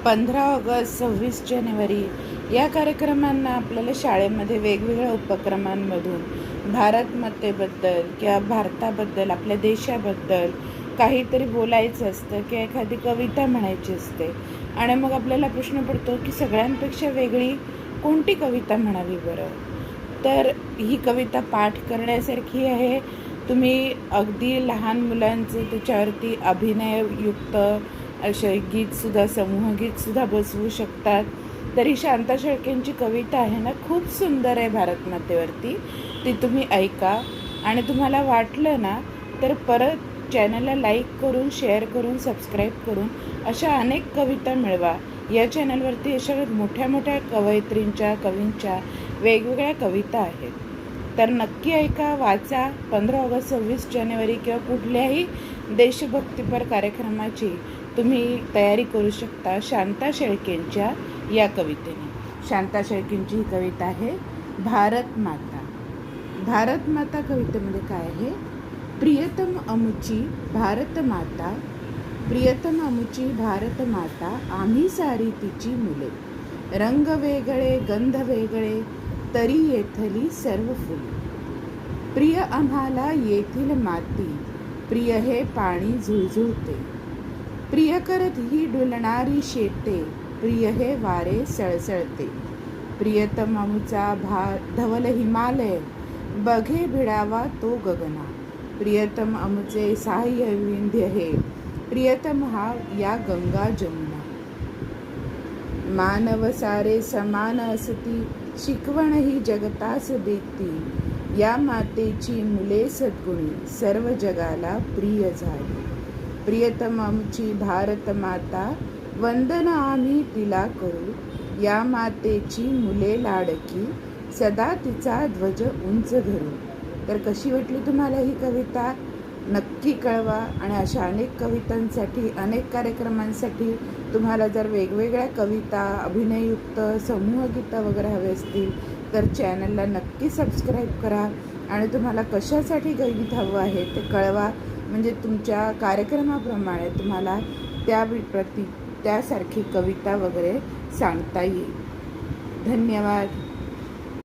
15 August 26 जानेवारी या कार्यक्रमांना आपल्याला शाळेमध्ये वेगवेगळ्या उपक्रमांमधून भारतमातेबद्दल किंवा भारताबद्दल आपल्या देशाबद्दल काहीतरी बोलायचं असतं किंवा एखादी कविता म्हणायची असते. आणि मग आपल्याला प्रश्न पडतो की सगळ्यांपेक्षा वेगळी कोणती कविता म्हणावी बरं. तर ही कविता पाठ करण्यासारखी आहे. तुम्ही अगदी लहान मुलांचे त्याच्यावरती अभिनययुक्त असे गीतसुद्धा समूहगीतसुद्धा बसवू शकतात. तरी शांता शेळकेंची कविता आहे ना, खूप सुंदर आहे भारतमातेवरती. ती तुम्ही ऐका आणि तुम्हाला वाटलं ना तर परत चॅनलला लाईक करून, शेअर करून, सबस्क्राईब करून अशा अनेक कविता मिळवा. या चॅनलवरती अशा मोठ्या मोठ्या कवयित्रींच्या, कवींच्या वेगवेगळ्या कविता आहेत. तर नक्की ऐका, वाचा. 15 ऑगस्ट 26 जानेवारी किंवा कुठल्याही देशभक्तीपर कार्यक्रमाची तुम्ही तयारी करू शकता शांता शेळकेंच्या या कवितेने. शांता शेळकेंची ही कविता आहे भारत माता. भारत माता कवितेमध्ये काय आहे? प्रियतम अमुची भारत माता, प्रियतम अमुची भारत माता, आम्ही सारी तिची मुले. रंग वेगळे, गंध वेगळे, तरी येथली सर्व फुले. प्रिय आम्हाला येथील माती, प्रिय हे पाणी झुळझुळते. प्रिय करत ही डुलणारी शेते, प्रिय हे वारे सळसळते. प्रियतम अमुचा धवल हिमालय, बघे भिडावा तो गगना. प्रियतम अमुचे साह्य विंध्य हे, प्रियतम हा या गंगा जमुना. मानव सारे समान असती, शिकवण ही जगतास देती. या मातेची मुले सद्गुणी, सर्व जगाला प्रिय झाली. प्रियतम आमची भारत माता, वंदन आम्ही तिला करू. या मातेची मुले लाडकी, सदा तिचा ध्वज उंच धरू. तर कशी वाटली तुम्हाला ही कविता? नक्की कळवा. आणि अशा अनेक कवितांसाठी, अनेक कार्यक्रमांसाठी तुम्हाला जर वेगवेगळ्या कविता, अभिनययुक्त समूहगीतं वगैरे हवे असतील तर चॅनलला नक्की सबस्क्राईब करा. आणि तुम्हाला कशासाठी गीत हवं आहे ते कळवा, म्हणजे तुमच्या कार्यक्रमाप्रमाणे तुम्हाला त्यासारखी कविता वगैरे सांगता येईल. धन्यवाद.